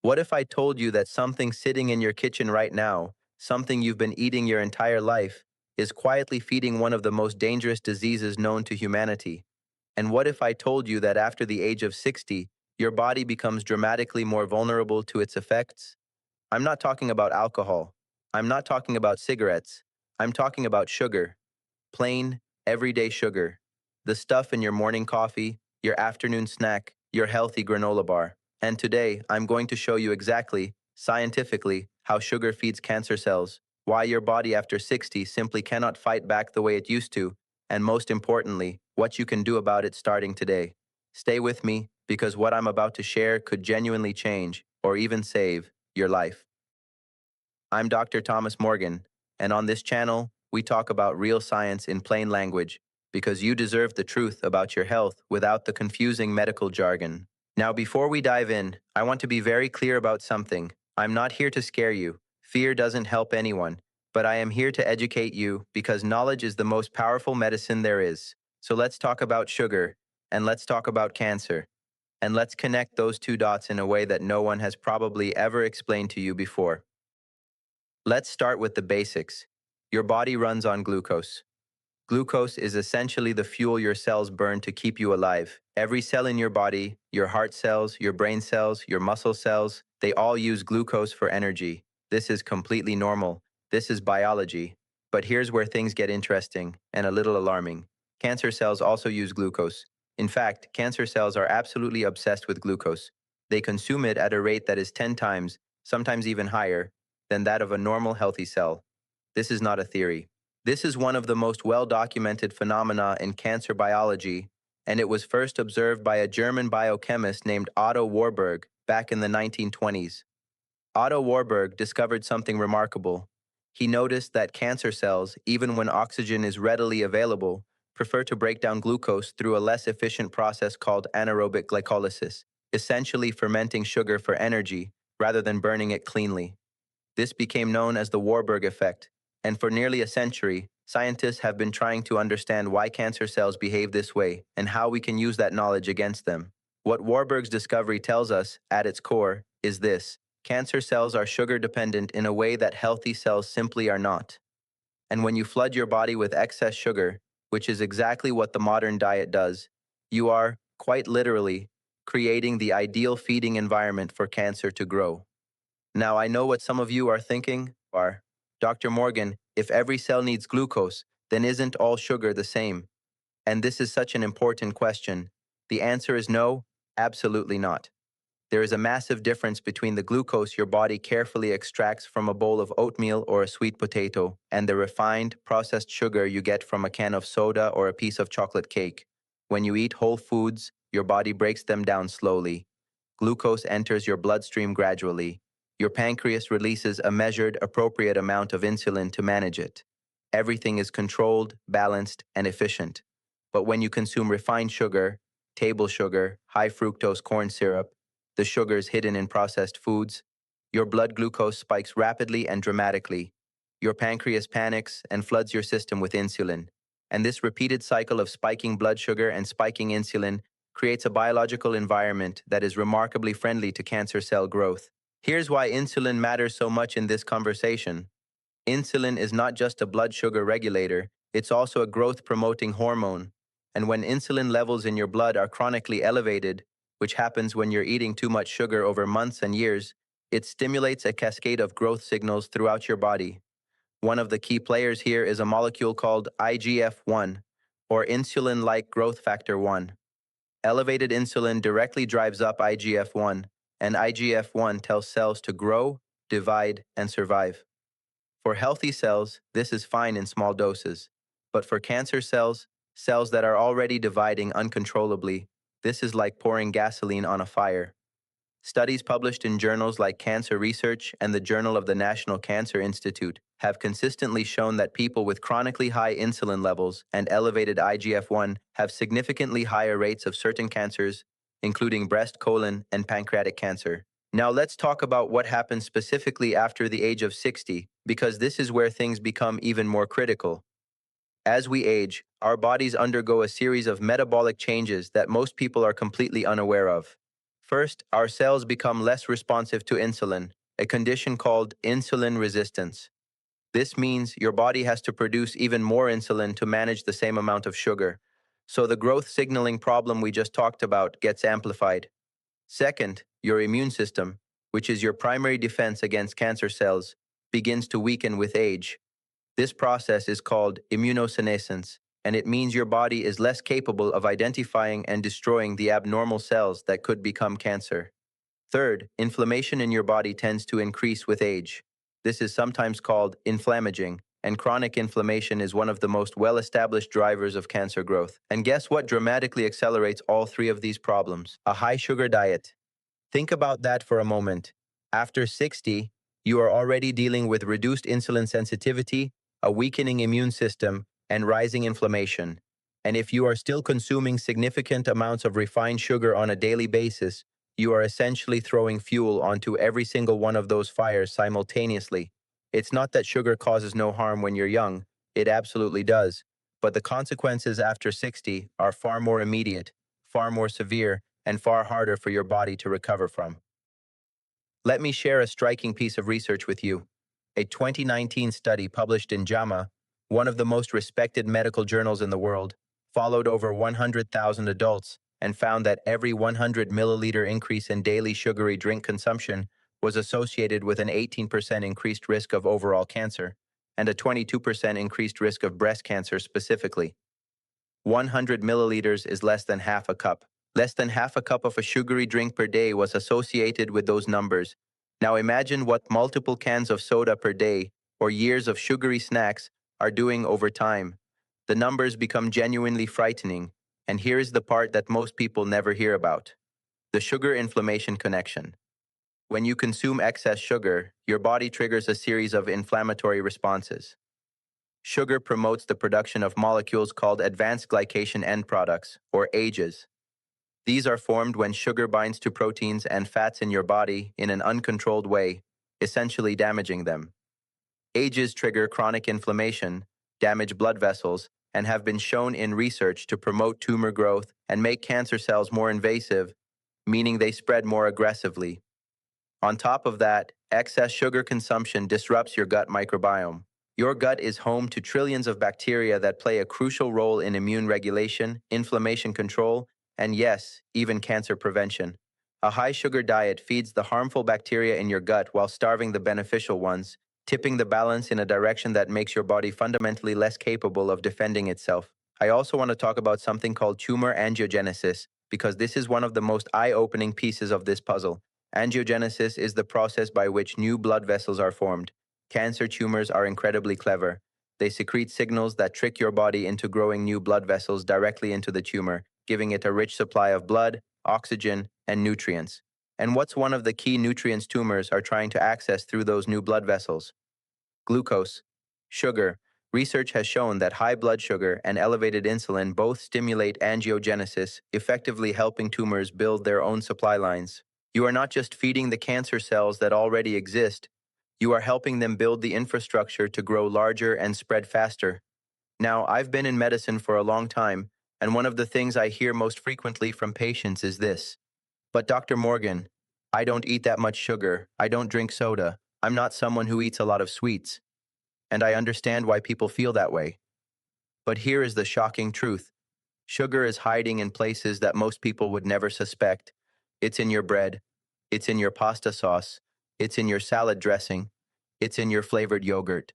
What if I told you that something sitting in your kitchen right now, something you've been eating your entire life, is quietly feeding one of the most dangerous diseases known to humanity? And what if I told you that after the age of 60, your body becomes dramatically more vulnerable to its effects? I'm not talking about alcohol. I'm not talking about cigarettes. I'm talking about sugar. Plain, everyday sugar. The stuff in your morning coffee, your afternoon snack, your healthy granola bar. And today, I'm going to show you exactly, scientifically, how sugar feeds cancer cells, why your body after 60 simply cannot fight back the way it used to, and most importantly, what you can do about it starting today. Stay with me, because what I'm about to share could genuinely change, or even save, your life. I'm Dr. Thomas Morgan, and on this channel, we talk about real science in plain language because you deserve the truth about your health without the confusing medical jargon. Now, before we dive in, I want to be very clear about something. I'm not here to scare you. Fear doesn't help anyone, but I am here to educate you because knowledge is the most powerful medicine there is. So let's talk about sugar, and let's talk about cancer, and let's connect those two dots in a way that no one has probably ever explained to you before. Let's start with the basics. Your body runs on glucose. Glucose is essentially the fuel your cells burn to keep you alive. Every cell in your body, your heart cells, your brain cells, your muscle cells, they all use glucose for energy. This is completely normal. This is biology. But here's where things get interesting and a little alarming. Cancer cells also use glucose. In fact, cancer cells are absolutely obsessed with glucose. They consume it at a rate that is 10 times, sometimes even higher, than that of a normal healthy cell. This is not a theory. This is one of the most well-documented phenomena in cancer biology, and it was first observed by a German biochemist named Otto Warburg back in the 1920s. Otto Warburg discovered something remarkable. He noticed that cancer cells, even when oxygen is readily available, prefer to break down glucose through a less efficient process called anaerobic glycolysis, essentially fermenting sugar for energy rather than burning it cleanly. This became known as the Warburg effect, and for nearly a century, scientists have been trying to understand why cancer cells behave this way and how we can use that knowledge against them. What Warburg's discovery tells us, at its core, is this: cancer cells are sugar dependent in a way that healthy cells simply are not. And when you flood your body with excess sugar, which is exactly what the modern diet does, you are, quite literally, creating the ideal feeding environment for cancer to grow. Now, I know what some of you are thinking are, Dr. Morgan, if every cell needs glucose, then isn't all sugar the same? And this is such an important question. The answer is no, absolutely not. There is a massive difference between the glucose your body carefully extracts from a bowl of oatmeal or a sweet potato and the refined, processed sugar you get from a can of soda or a piece of chocolate cake. When you eat whole foods, your body breaks them down slowly. Glucose enters your bloodstream gradually. Your pancreas releases a measured, appropriate amount of insulin to manage it. Everything is controlled, balanced, and efficient. But when you consume refined sugar, table sugar, high fructose corn syrup, the sugars hidden in processed foods, your blood glucose spikes rapidly and dramatically. Your pancreas panics and floods your system with insulin. And this repeated cycle of spiking blood sugar and spiking insulin creates a biological environment that is remarkably friendly to cancer cell growth. Here's why insulin matters so much in this conversation. Insulin is not just a blood sugar regulator, it's also a growth-promoting hormone. And when insulin levels in your blood are chronically elevated, which happens when you're eating too much sugar over months and years, it stimulates a cascade of growth signals throughout your body. One of the key players here is a molecule called IGF-1, or insulin-like growth factor 1. Elevated insulin directly drives up IGF-1, and IGF-1 tells cells to grow, divide, and survive. For healthy cells, this is fine in small doses. But for cancer cells, cells that are already dividing uncontrollably, this is like pouring gasoline on a fire. Studies published in journals like Cancer Research and the Journal of the National Cancer Institute have consistently shown that people with chronically high insulin levels and elevated IGF-1 have significantly higher rates of certain cancers, including breast, colon, and pancreatic cancer. Now let's talk about what happens specifically after the age of 60, because this is where things become even more critical. As we age, our bodies undergo a series of metabolic changes that most people are completely unaware of. First, our cells become less responsive to insulin, a condition called insulin resistance. This means your body has to produce even more insulin to manage the same amount of sugar. So the growth signaling problem we just talked about gets amplified. Second, your immune system, which is your primary defense against cancer cells, begins to weaken with age. This process is called immunosenescence, and it means your body is less capable of identifying and destroying the abnormal cells that could become cancer. Third, inflammation in your body tends to increase with age. This is sometimes called inflammaging, and chronic inflammation is one of the most well-established drivers of cancer growth. And guess what dramatically accelerates all three of these problems? A high-sugar diet. Think about that for a moment. After 60, you are already dealing with reduced insulin sensitivity, a weakening immune system, and rising inflammation. And if you are still consuming significant amounts of refined sugar on a daily basis, you are essentially throwing fuel onto every single one of those fires simultaneously. It's not that sugar causes no harm when you're young, it absolutely does. But the consequences after 60 are far more immediate, far more severe, and far harder for your body to recover from. Let me share a striking piece of research with you. A 2019 study published in JAMA, one of the most respected medical journals in the world, followed over 100,000 adults and found that every 100 milliliter increase in daily sugary drink consumption was associated with an 18% increased risk of overall cancer and a 22% increased risk of breast cancer specifically. 100 milliliters is less than half a cup. Less than half a cup of a sugary drink per day was associated with those numbers. Now imagine what multiple cans of soda per day or years of sugary snacks are doing over time. The numbers become genuinely frightening, and here is the part that most people never hear about. The sugar-inflammation connection. When you consume excess sugar, your body triggers a series of inflammatory responses. Sugar promotes the production of molecules called advanced glycation end products, or AGEs. These are formed when sugar binds to proteins and fats in your body in an uncontrolled way, essentially damaging them. AGEs trigger chronic inflammation, damage blood vessels, and have been shown in research to promote tumor growth and make cancer cells more invasive, meaning they spread more aggressively. On top of that, excess sugar consumption disrupts your gut microbiome. Your gut is home to trillions of bacteria that play a crucial role in immune regulation, inflammation control, and yes, even cancer prevention. A high-sugar diet feeds the harmful bacteria in your gut while starving the beneficial ones, tipping the balance in a direction that makes your body fundamentally less capable of defending itself. I also want to talk about something called tumor angiogenesis, because this is one of the most eye-opening pieces of this puzzle. Angiogenesis is the process by which new blood vessels are formed. Cancer tumors are incredibly clever. They secrete signals that trick your body into growing new blood vessels directly into the tumor, giving it a rich supply of blood, oxygen, and nutrients. And what's one of the key nutrients tumors are trying to access through those new blood vessels? Glucose, sugar. Research has shown that high blood sugar and elevated insulin both stimulate angiogenesis, effectively helping tumors build their own supply lines. You are not just feeding the cancer cells that already exist, you are helping them build the infrastructure to grow larger and spread faster. Now, I've been in medicine for a long time, and one of the things I hear most frequently from patients is this. But Dr. Morgan, I don't eat that much sugar, I don't drink soda, I'm not someone who eats a lot of sweets. And I understand why people feel that way. But here is the shocking truth. Sugar is hiding in places that most people would never suspect. It's in your bread. It's in your pasta sauce. It's in your salad dressing. It's in your flavored yogurt,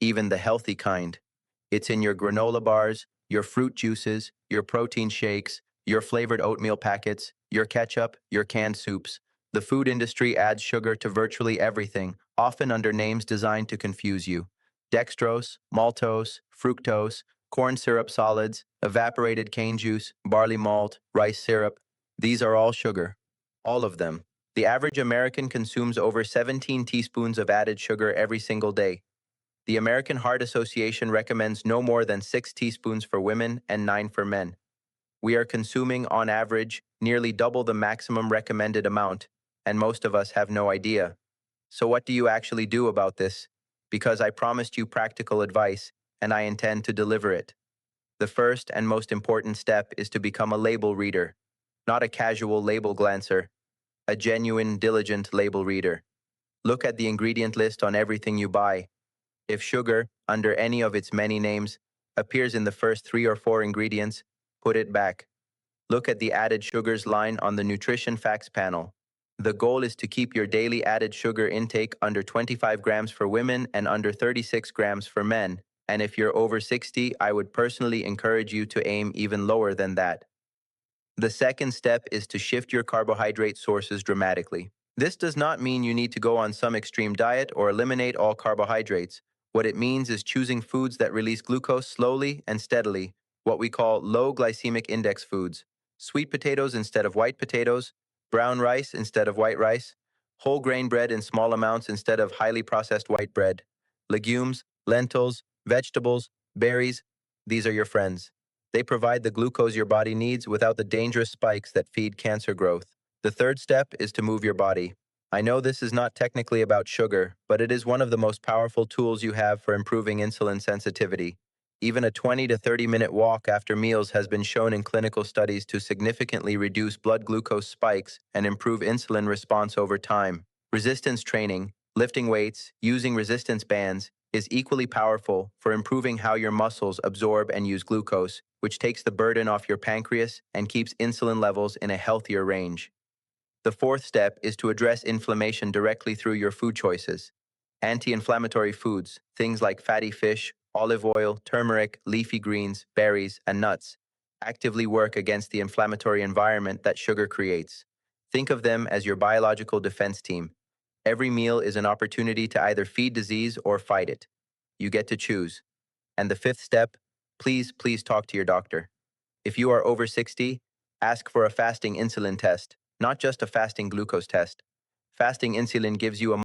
even the healthy kind. It's in your granola bars, your fruit juices, your protein shakes, your flavored oatmeal packets, your ketchup, your canned soups. The food industry adds sugar to virtually everything, often under names designed to confuse you. Dextrose, maltose, fructose, corn syrup solids, evaporated cane juice, barley malt, rice syrup. These are all sugar. All of them. The average American consumes over 17 teaspoons of added sugar every single day. The American Heart Association recommends no more than 6 teaspoons for women and 9 for men. We are consuming, on average, nearly double the maximum recommended amount, and most of us have no idea. So what do you actually do about this? Because I promised you practical advice, and I intend to deliver it. The first and most important step is to become a label reader, not a casual label glancer. a genuine, diligent label reader. Look at the ingredient list on everything you buy. If sugar, under any of its many names, appears in the first 3 or 4 ingredients, put it back. Look at the added sugars line on the nutrition facts panel. The goal is to keep your daily added sugar intake under 25 grams for women and under 36 grams for men. And if you're over 60, I would personally encourage you to aim even lower than that. The second step is to shift your carbohydrate sources dramatically. This does not mean you need to go on some extreme diet or eliminate all carbohydrates. What it means is choosing foods that release glucose slowly and steadily, what we call low glycemic index foods. Sweet potatoes instead of white potatoes, brown rice instead of white rice, whole grain bread in small amounts instead of highly processed white bread, legumes, lentils, vegetables, berries. These are your friends. They provide the glucose your body needs without the dangerous spikes that feed cancer growth. The third step is to move your body. I know this is not technically about sugar, but it is one of the most powerful tools you have for improving insulin sensitivity. Even a 20 to 30-minute walk after meals has been shown in clinical studies to significantly reduce blood glucose spikes and improve insulin response over time. Resistance training, lifting weights, using resistance bands, is equally powerful for improving how your muscles absorb and use glucose, which takes the burden off your pancreas and keeps insulin levels in a healthier range. The fourth step is to address inflammation directly through your food choices. Anti-inflammatory foods, things like fatty fish, olive oil, turmeric, leafy greens, berries, and nuts, actively work against the inflammatory environment that sugar creates. Think of them as your biological defense team. Every meal is an opportunity to either feed disease or fight it. You get to choose. And the fifth step, please talk to your doctor. If you are over 60, ask for a fasting insulin test, not just a fasting glucose test. Fasting insulin gives you a